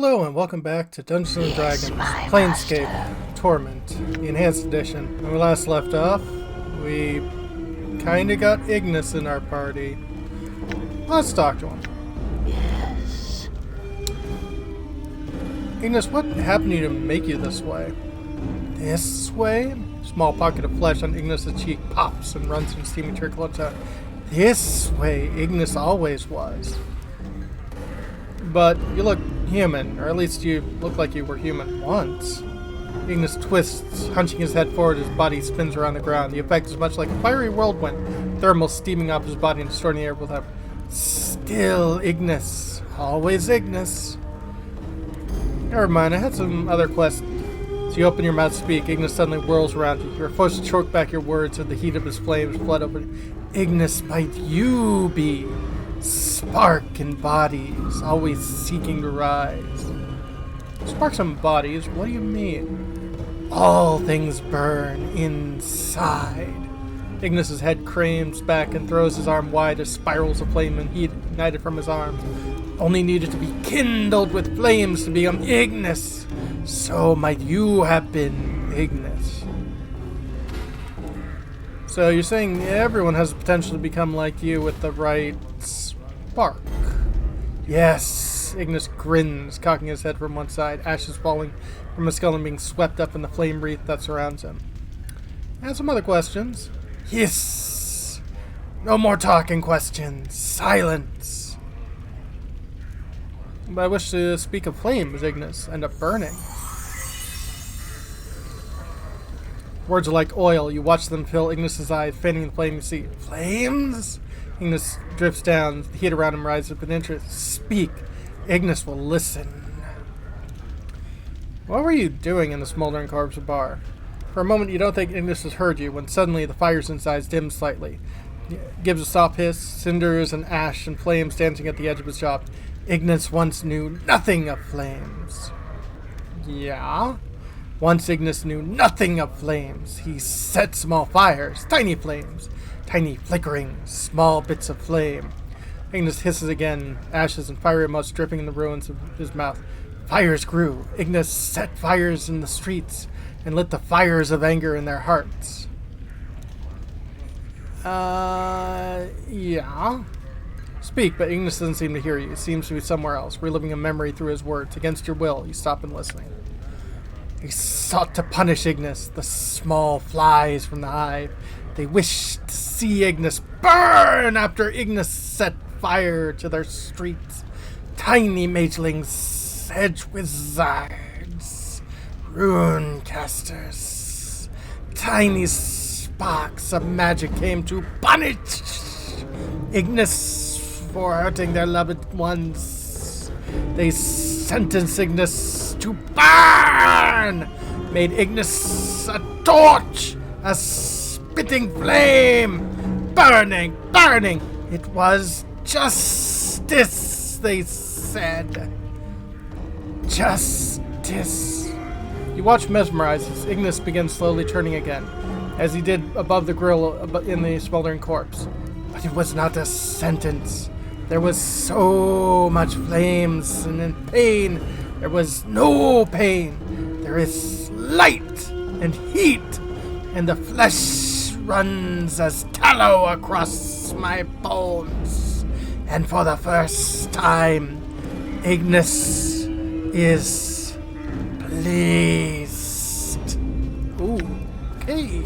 Hello and welcome back to Dungeons & Dragons Planescape Torment, the Enhanced Edition. When we last left off, we kinda got Ignus in our party. Let's talk to him. Yes. Ignus, what happened to you to make you this way? This way? Small pocket of flesh on Ignus' cheek pops and runs in a steamy trickle of tongue. This way Ignus always was. But you look human, or at least you look like you were human once. Ignus twists, hunching his head forward, his body spins around the ground. The effect is much like a fiery whirlwind, thermal steaming off his body and distorting the air with a still Ignus. Always Ignus. Never mind, I had some other questions. As you open your mouth to speak, Ignus suddenly whirls around you. You're forced to choke back your words as the heat of his flames flood open. Ignus, might you be spark and bodies, always seeking to rise. Sparks and bodies? What do you mean? All things burn inside. Ignus' head cranes back and throws his arm wide as spirals of flame and heat ignited from his arms. Only needed to be kindled with flames to become Ignus. So might you have been Ignus. So you're saying everyone has the potential to become like you with the right spark? Yes, Ignus grins, cocking his head from one side, ashes falling from his skull and being swept up in the flame wreath that surrounds him. And some other questions. Hiss! No more talking questions. Silence. But I wish to speak of flames, Ignus. End up burning. Words are like oil. You watch them fill Ignus' eyes, fanning the flame you see. Flames? Ignus drifts down. The heat around him rises with interest. Speak. Ignus will listen. What were you doing in the smoldering corpse bar? For a moment you don't think Ignus has heard you, when suddenly the fires inside dim slightly. Gives a soft hiss, cinders and ash and flames dancing at the edge of his jaw. Ignus once knew nothing of flames. Yeah? Once Ignus knew nothing of flames. He set small fires, tiny flames, tiny flickering, small bits of flame. Ignus hisses again, ashes and fiery motes dripping in the ruins of his mouth. Fires grew. Ignus set fires in the streets and lit the fires of anger in their hearts. Yeah? Speak, but Ignus doesn't seem to hear you. He seems to be somewhere else, reliving a memory through his words. Against your will, you stop and listen. He sought to punish Ignus, the small flies from the hive. They wished to see Ignus burn after Ignus set fire to their streets. Tiny magelings, edge wizards, rune casters. Tiny sparks of magic came to punish Ignus for hurting their loved ones. They sentenced Ignus to burn, made Ignus a torch, a spitting flame, burning, burning. It was justice, they said. Justice. You watch mesmerized as Ignus begins slowly turning again, as he did above the grill in the smoldering corpse. But it was not a sentence. There was so much flames, and in pain there was no pain. There is light and heat, and the flesh runs as tallow across my bones. And for the first time, Ignus is pleased. Ooh, okay.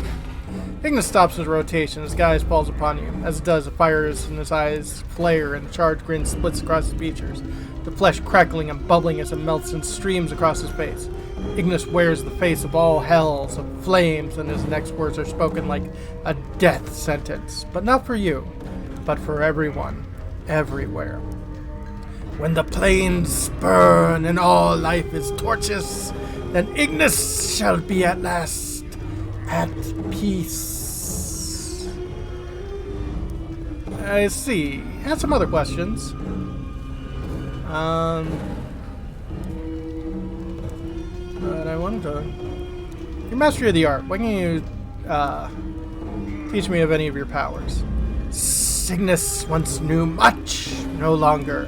Ignus stops his rotation. His gaze falls upon you. As it does, the fires in his eyes flare and the charred grin splits across his features, the flesh crackling and bubbling as it melts and streams across his face. Ignus wears the face of all hells of flames, and his next words are spoken like a death sentence. But not for you, but for everyone, everywhere. When the plains burn and all life is torches, then Ignus shall be at last at peace. I see. I had some other questions. But I wanted to... Your mastery of the art. When can you teach me of any of your powers? Ignus once knew much, no longer.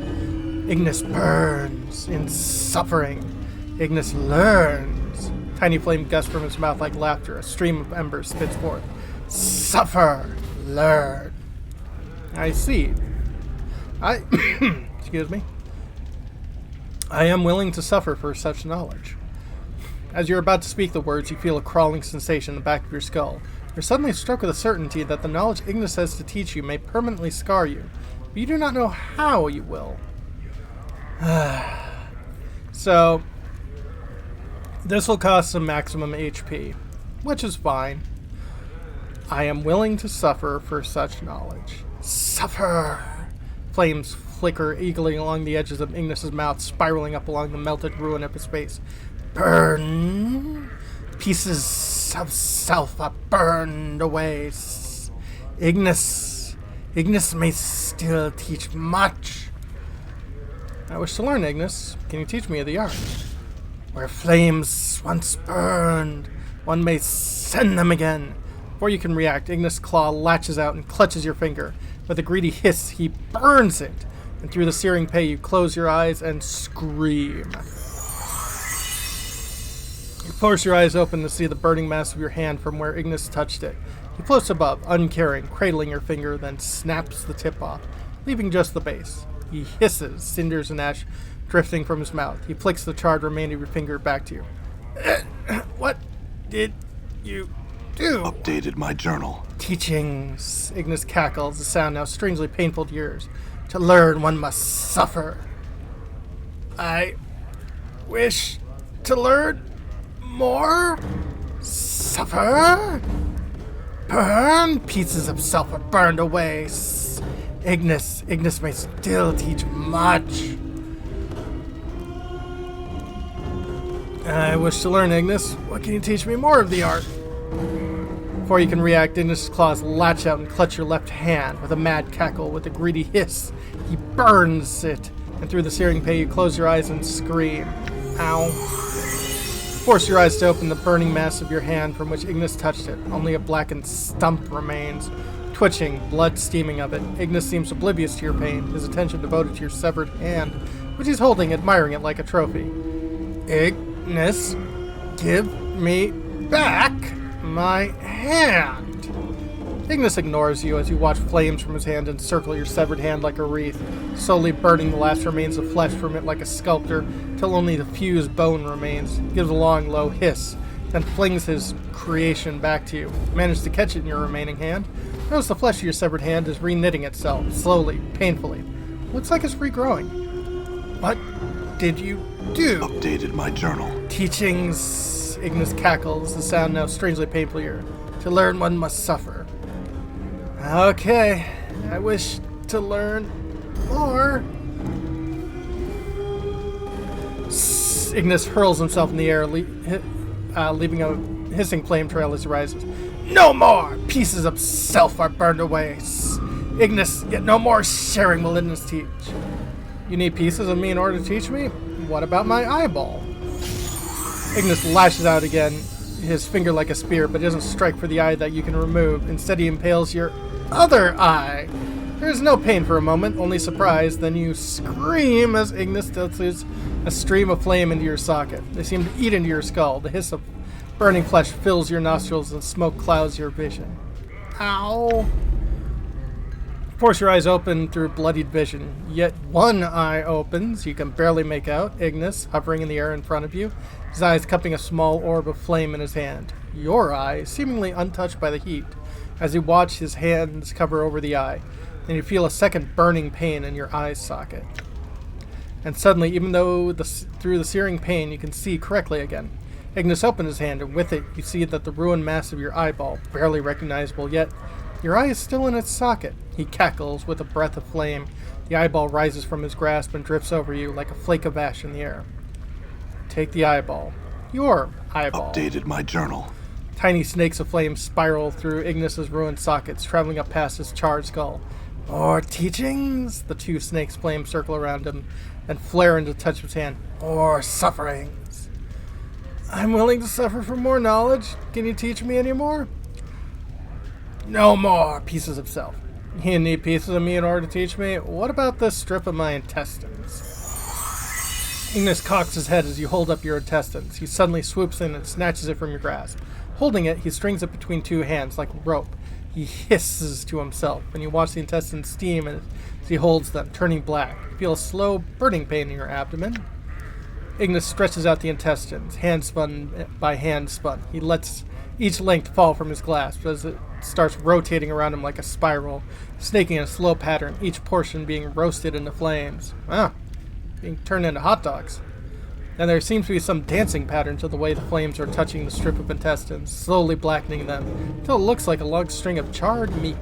Ignus burns. teachings. In suffering, Ignus learns. Tiny flame gusts from his mouth like laughter. A stream of embers spits forth. Suffer, learn. I see. Excuse me. I am willing to suffer for such knowledge. As you're about to speak the words, you feel a crawling sensation in the back of your skull. You're suddenly struck with the certainty that the knowledge Ignus has to teach you may permanently scar you, but you do not know how you will. So, this will cost some maximum HP, which is fine. I am willing to suffer for such knowledge. Suffer! Flames flicker eagerly along the edges of Ignus's mouth, spiraling up along the melted ruin of his face. Burn! Pieces of self are burned away. Ignus may still teach much. I wish to learn, Ignus. Can you teach me the art? Where flames once burned, one may send them again. Before you can react, Ignus' claw latches out and clutches your finger. With a greedy hiss, he burns it. And through the searing pain, you close your eyes and scream. You force your eyes open to see the burning mass of your hand from where Ignus touched it. He floats above, uncaring, cradling your finger, then snaps the tip off, leaving just the base. He hisses, cinders and ash drifting from his mouth. He flicks the charred remainder of your finger back to you. What did you do? Updated my journal. Teachings. Ignus cackles, the sound now strangely painful to yours. To learn, one must suffer. I wish to learn more. Suffer. Burn. Pieces of self are burned away. Ignus may still teach much. I wish to learn, Ignus. What can you teach me more of the art? Before you can react, Ignus' claws latch out and clutch your left hand. With a mad cackle, with a greedy hiss, he burns it. And through the searing pain, you close your eyes and scream. Ow. Force your eyes to open the burning mass of your hand from which Ignus touched it. Only a blackened stump remains. Twitching, blood steaming of it. Ignus seems oblivious to your pain, his attention devoted to your severed hand, which he's holding, admiring it like a trophy. Ignus, give me back my hand. Ignus ignores you as you watch flames from his hand encircle your severed hand like a wreath, slowly burning the last remains of flesh from it like a sculptor, till only the fused bone remains. He gives a long, low hiss, then flings his creation back to you. Manages to catch it in your remaining hand. Notice the flesh of your severed hand is re-knitting itself, slowly, painfully. Looks like it's regrowing. What did you do? Updated my journal. Teachings. Ignus cackles, the sound now strangely painful here. To learn, one must suffer. Okay, I wish to learn more. Ignus hurls himself in the air, leaving a hissing flame trail as he rises. No more! Pieces of self are burned away. Ignus, yet no more sharing will Ignus teach. You need pieces of me in order to teach me? What about my eyeball? Ignus lashes out again, his finger like a spear, but doesn't strike for the eye that you can remove. Instead, he impales your other eye. There is no pain for a moment, only surprise. Then you scream as Ignus tilts a stream of flame into your socket. They seem to eat into your skull. The hiss of burning flesh fills your nostrils and smoke clouds your vision. Ow! Force your eyes open through bloodied vision. Yet one eye opens. You can barely make out Ignus hovering in the air in front of you, his eyes cupping a small orb of flame in his hand. Your eye, seemingly untouched by the heat, as you watch his hands cover over the eye. Then you feel a second burning pain in your eye socket. And suddenly, even though through the searing pain you can see correctly again, Ignus opens his hand, and with it you see that the ruined mass of your eyeball, barely recognizable yet, your eye is still in its socket. He cackles with a breath of flame. The eyeball rises from his grasp and drifts over you like a flake of ash in the air. Take the eyeball. Your eyeball. Updated my journal. Tiny snakes of flame spiral through Ignus's ruined sockets, traveling up past his charred skull. More teachings? The two snakes' flame circle around him and flare into the touch of his hand. More sufferings. I'm willing to suffer for more knowledge. Can you teach me any more? No more pieces of self. You need pieces of me in order to teach me? What about this strip of my intestines? Ignus cocks his head as you hold up your intestines. He suddenly swoops in and snatches it from your grasp. Holding it, he strings it between two hands like a rope. He hisses to himself, and you watch the intestines steam as he holds them, turning black. You feel a slow burning pain in your abdomen. Ignus stretches out the intestines, hand spun by hand spun. He lets each length fall from his grasp as it starts rotating around him like a spiral, snaking in a slow pattern, each portion being roasted into flames. Wow, being turned into hot dogs. And there seems to be some dancing pattern to the way the flames are touching the strip of intestines, slowly blackening them, until it looks like a long string of charred meat.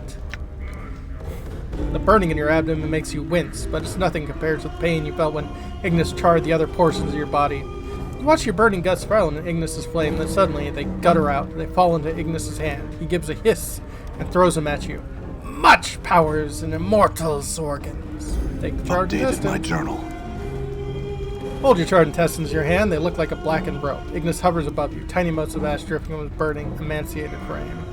The burning in your abdomen makes you wince, but it's nothing compared to the pain you felt when Ignus charred the other portions of your body. You watch your burning guts spiral into Ignus's flame, then suddenly they gutter out. They fall into Ignus's hand. He gives a hiss and throws them at you. Much powers and immortal's organs. Take the charred Updated intestine. my journal. Hold your charred intestines in your hand. They look like a blackened rope. Ignus hovers above you, tiny motes of ash drifting from his burning, emaciated frame.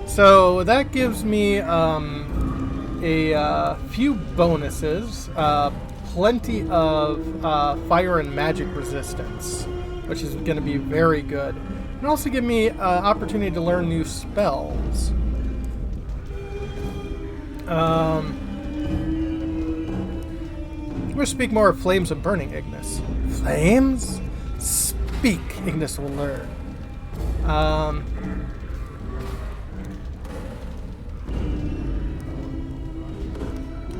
So that gives me a few bonuses. Plenty of fire and magic resistance, which is going to be very good. And also give me an opportunity to learn new spells. We'll speak more of flames and burning, Ignus. Flames? Speak, Ignus will learn.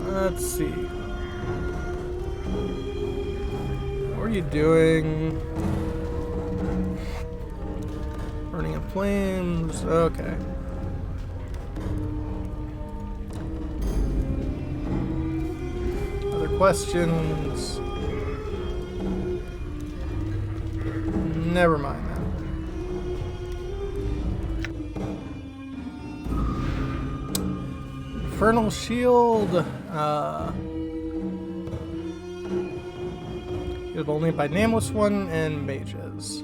Let's see. What are you doing? Burning of flames. Okay. Other questions? Never mind that. Infernal Shield. Used only by Nameless One and mages.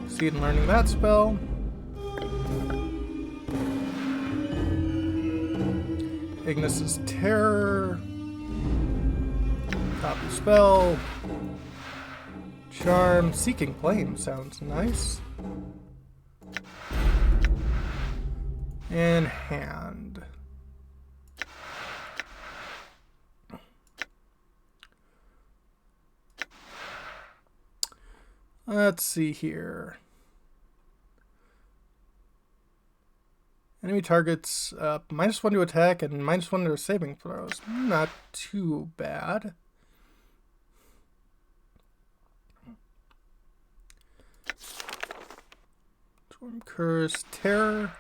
Succeed in learning that spell. Ignus's Terror. Copy spell. Charm. Seeking Flame sounds nice. And hand. Let's see here. Enemy targets -1 to attack and -1 to their saving throws. Not too bad. Storm Curse, Terror.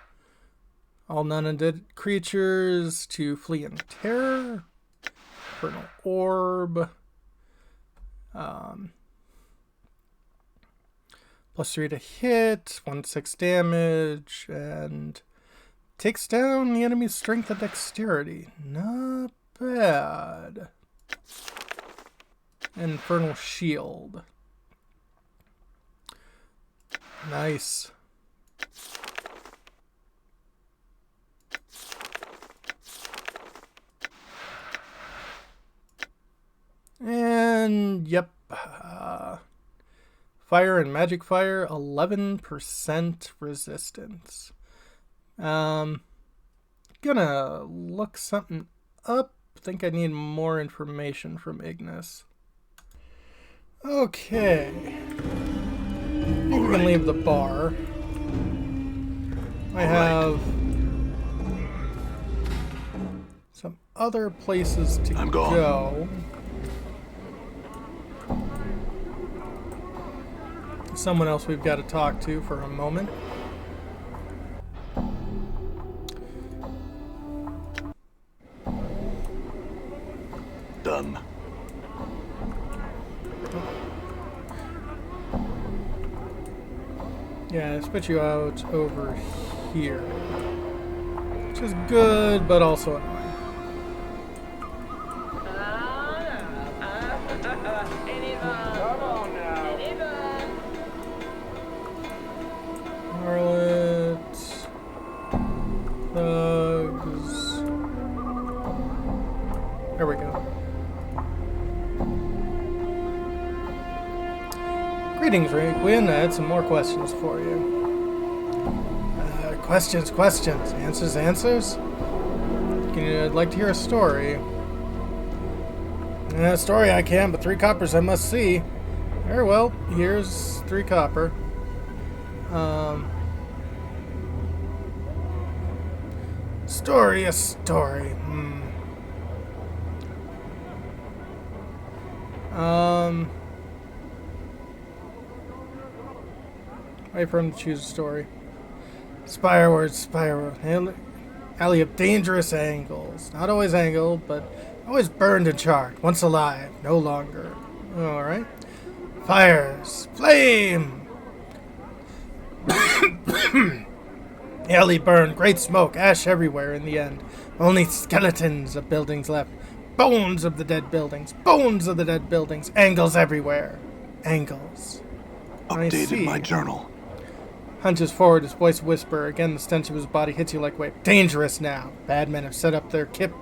All non-undead creatures to flee in terror. Infernal Orb. +3 to hit, 1/6 damage, and takes down the enemy's strength and dexterity. Not bad. Infernal Shield. Nice. And, yep. Fire and Magic Fire, 11% resistance. Gonna look something up. Think I need more information from Ignus. Okay. You can leave the bar. I have some other places to go. Someone else we've got to talk to for a moment. Done. Yeah, I spit you out over here. Which is good, but also annoying. Harlot, thugs. There we go. Greetings, Reekwind. I had some more questions for you. Questions. Answers. I'd like to hear a story. A story I can, but 3 coppers I must see. Very well, here's 3 copper. Story. Wait for him to choose a story. Spireward. Alley of dangerous angles. Not always angled, but always burned and charred. Once alive, no longer. Alright. Fires. Flame! Alley burned. Great smoke. Ash everywhere in the end. Only skeletons of buildings left. Bones of the dead buildings. Angles everywhere. Angles. Updated my journal. Hunches forward, his voice whisper. Again, the stench of his body hits you like a wave. Dangerous now. Bad men have set up their kip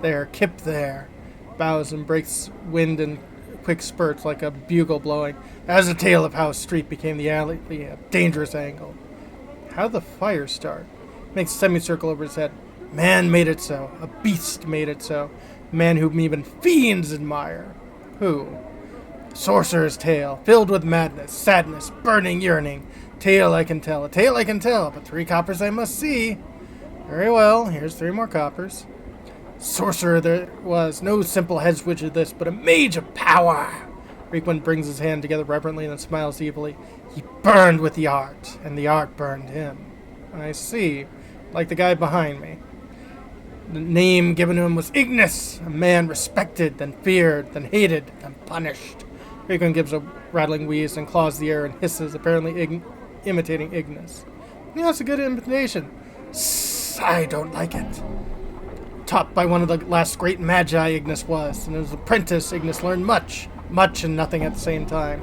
there. Bows and breaks wind in quick spurts like a bugle blowing. As a tale of how a street became the alley, a dangerous angle. How'd the fire start? Makes a semicircle over his head. Man made it so. A beast made it so. Man whom even fiends admire. Who? Sorcerer's tale, filled with madness, sadness, burning yearning. A tale I can tell, but 3 coppers I must see. Very well, here's 3 more coppers. Sorcerer there was, no simple head switch of this, but a mage of power. Reekwind brings his hand together reverently and then smiles evilly. He burned with the art, and the art burned him. I see, like the guy behind me. The name given to him was Ignus, a man respected, then feared, then hated, then punished. Reekwind gives a rattling wheeze and claws the air and hisses, apparently imitating Ignus. Yeah, that's a good imitation. I don't like it. Taught by one of the last great magi Ignus was, and as an apprentice, Ignus learned much and nothing at the same time.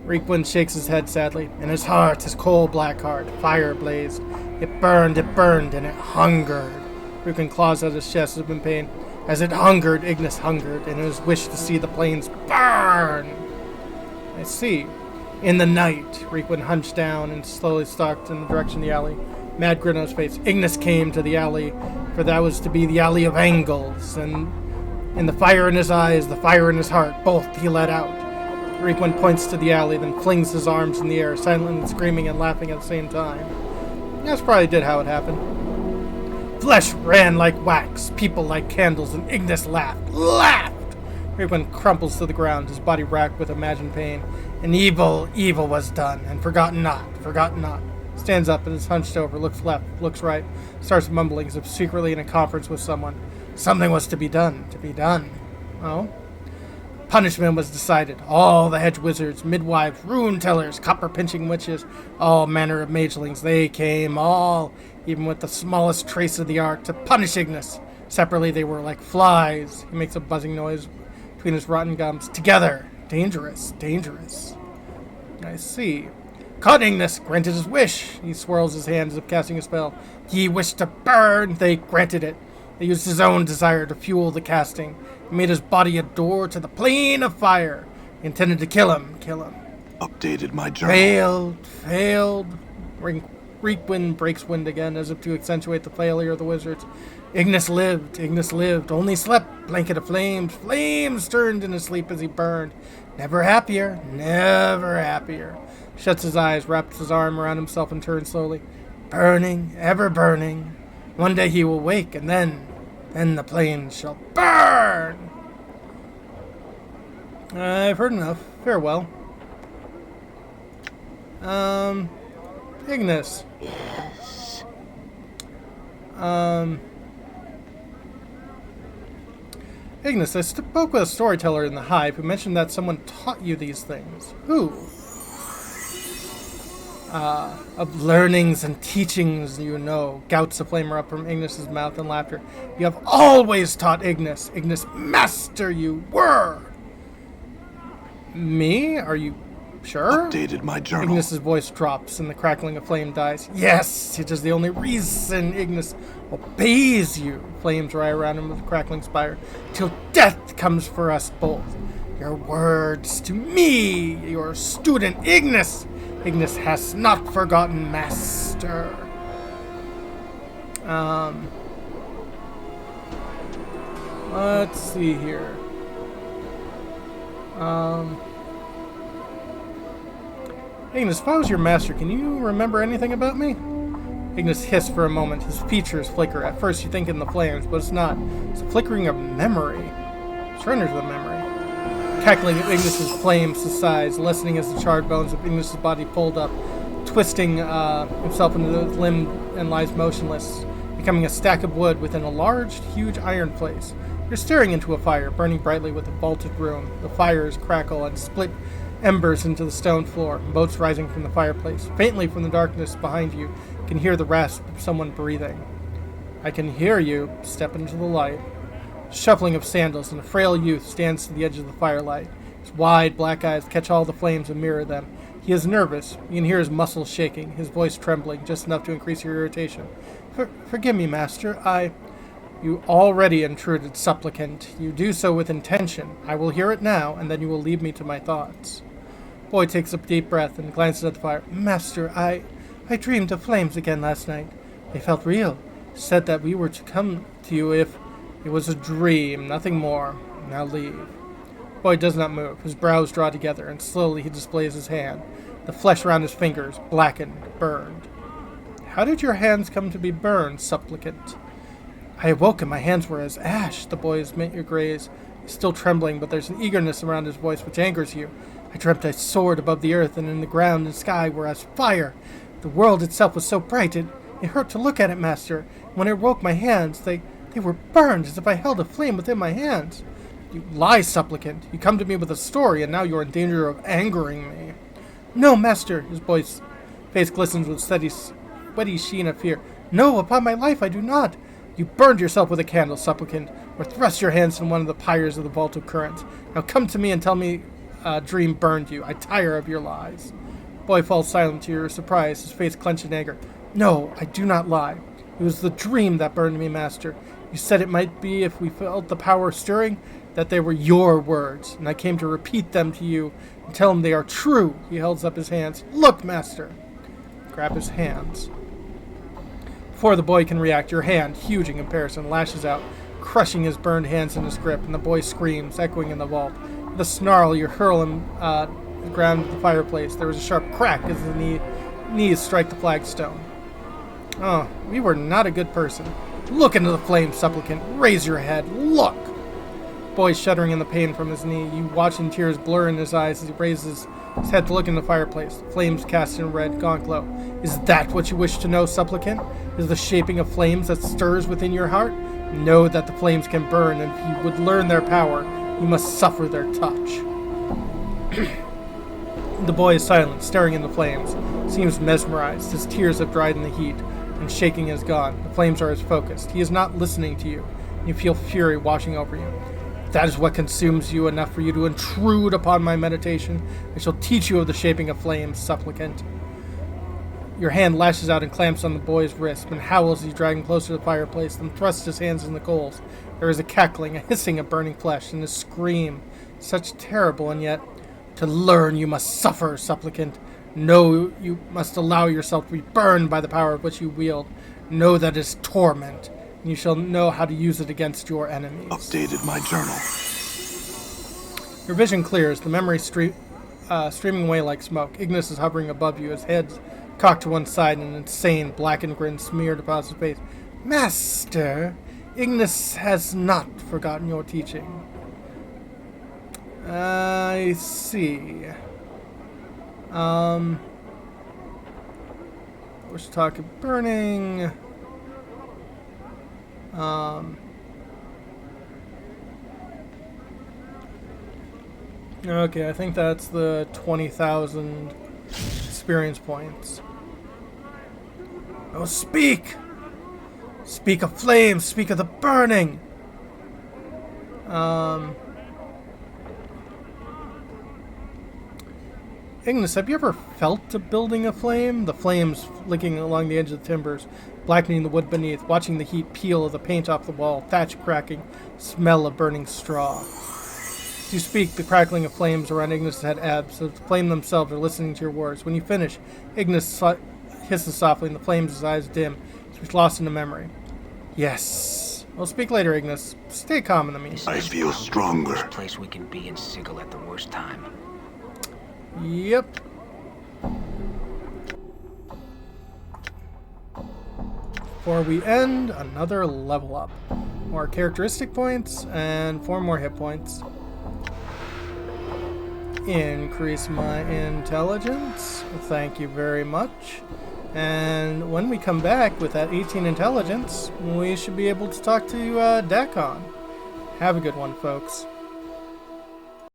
Reekwind shakes his head sadly. In his heart, his coal black heart, fire blazed. It burned, and it hungered. Reekwind claws at his chest as in pain. As it hungered, Ignus hungered, in his wish to see the plains burn. I see. In the night, Reekwind hunched down and slowly stalked in the direction of the alley. Mad grin on his face. Ignus came to the alley, for that was to be the alley of angles, and in the fire in his eyes, the fire in his heart, both he let out. Reekwind points to the alley, then flings his arms in the air, silently screaming and laughing at the same time. That's probably did how it happened. Flesh ran like wax, people like candles, and Ignus laughed! Reekwind crumples to the ground, his body racked with imagined pain. And evil was done, and forgotten not. Stands up and is hunched over, looks left, looks right, starts mumbling as if secretly in a conference with someone. Something was to be done. Oh? Punishment was decided. All the hedge wizards, midwives, rune tellers, copper-pinching witches, all manner of magelings, they came, all, even with the smallest trace of the art, to punish Ignus. Separately, they were like flies. He makes a buzzing noise between his rotten gums. Together. Dangerous. I see. Caught Ignus, granted his wish. He swirls his hands as if casting a spell. He wished to burn. They granted it. They used his own desire to fuel the casting. He made his body a door to the plane of fire. He intended to kill him. Updated my journal. Failed. Reekwind breaks wind again, as if to accentuate the failure of the wizards. Ignus lived, only slept, blanket of flames. Flames turned in his sleep as he burned. Never happier. Shuts his eyes, wraps his arm around himself and turns slowly. Burning, ever burning. One day he will wake, and then the plains shall burn. I've heard enough. Farewell. Ignus. Yes. Ignus, I spoke with a storyteller in the Hive who mentioned that someone taught you these things. Who? Of learnings and teachings, you know. Gouts of flame up from Ignus's mouth and laughter. You have always taught Ignus. Ignus, master you were. Me? Are you sure? Updated my journal. Ignus's voice drops and the crackling of flame dies. Yes, it is the only reason Ignus obeys you. Flames rise around him with a crackling spire. Till death comes for us both. your words to me, your student Ignus. Ignus has not forgotten, master. Let's see here. Ignus, if I was your master, can you remember anything about me? Ignus hissed for a moment. His features flicker. At first you think in the flames, but it's not. It's a flickering of memory. Surrender to the memory. Cackling at Ignus's flames subsides, lessening as the charred bones of Ignus's body pulled up, twisting himself into the limb and lies motionless, becoming a stack of wood within a large, huge iron place. You're staring into a fire, burning brightly with a vaulted room. The fires crackle and split embers into the stone floor, motes rising from the fireplace. Faintly from the darkness behind you, you can hear the rasp of someone breathing. I can hear you. Step into the light. Shuffling of sandals, and a frail youth stands to the edge of the firelight. His wide black eyes catch all the flames and mirror them. He is nervous. You can hear his muscles shaking, his voice trembling, just enough to increase your irritation. Forgive me, master. You already intruded, supplicant. You do so with intention. I will hear it now, and then you will lead me to my thoughts. Boy takes a deep breath and glances at the fire. Master, I dreamed of flames again last night. They felt real. Said that we were to come to you if it was a dream, nothing more. Now leave. Boy does not move. His brows draw together, and slowly he displays his hand. The flesh around his fingers, blackened, burned. How did your hands come to be burned, supplicant? I awoke and my hands were as ash. The boy's graze is still trembling, but there's an eagerness around his voice which angers you. I dreamt I soared above the earth, and in the ground and sky were as fire. The world itself was so bright, it hurt to look at it, master. When I awoke my hands, they were burned as if I held a flame within my hands. You lie, supplicant. You come to me with a story, and now you are in danger of angering me. No, master. His boy's face glistens with sweaty sheen of fear. No, upon my life, I do not. You burned yourself with a candle, supplicant, or thrust your hands in one of the pyres of the vault of current. Now come to me and tell me a dream burned you. I tire of your lies. Boy falls silent to your surprise, his face clenched in anger. No, I do not lie. It was the dream that burned me, master. You said it might be, if we felt the power stirring, that they were your words, and I came to repeat them to you and tell them they are true. He holds up his hands. Look, master. Grab his hands. Before the boy can react, your hand, huge in comparison, lashes out, crushing his burned hands in his grip, and the boy screams, echoing in the vault. With a snarl, you hurl him to the ground of the fireplace. There was a sharp crack as the knees strike the flagstone. Oh, we were not a good person. Look into the flames, supplicant. Raise your head. Look! Boy shuddering in the pain from his knee. You watch in tears blur in his eyes as he raises his head to look into the fireplace. Flames cast in red, gaunt glow. Is that what you wish to know, supplicant? Is the shaping of flames that stirs within your heart? Know that the flames can burn, and if you would learn their power, you must suffer their touch. The boy is silent, staring in the flames. Seems mesmerized. His tears have dried in the heat, and shaking is gone. The flames are his focus. He is not listening to you. You feel fury washing over you. That is what consumes you enough for you to intrude upon my meditation. I shall teach you of the shaping of flames, supplicant. Your hand lashes out and clamps on the boy's wrist, and howls as you drag him closer to the fireplace, then thrusts his hands in the coals. There is a cackling, a hissing of burning flesh, and a scream, such terrible, and yet, to learn you must suffer, supplicant. Know you must allow yourself to be burned by the power of which you wield. Know that is torment, and you shall know how to use it against your enemies. Updated my journal. Your vision clears, the memory streaming away like smoke. Ignus is hovering above you, his head cocked to one side, and an insane blackened grin smeared across his face. Master, Ignus has not forgotten your teaching. I see. We're talking burning. Okay, I think that's the 20,000 experience points. Oh, speak! Speak of flames, speak of the burning! Ignus, have you ever felt a building a flame? The flames licking along the edge of the timbers, blackening the wood beneath, watching the heat peel of the paint off the wall, thatch cracking, smell of burning straw. As you speak, the crackling of flames around Ignus' head ebbs. The flame themselves are listening to your words. When you finish, Ignus hisses softly, and the flames' eyes dim. He's lost into memory. Yes. We'll speak later, Ignus. Stay calm in the meantime. I feel stronger. Worst place we can be and Sigil at the worst time. Yep. Before we end, another level up. More characteristic points and 4 more hit points. Increase my intelligence. Thank you very much. And when we come back with that 18 intelligence, we should be able to talk to Dakon. Have a good one, folks.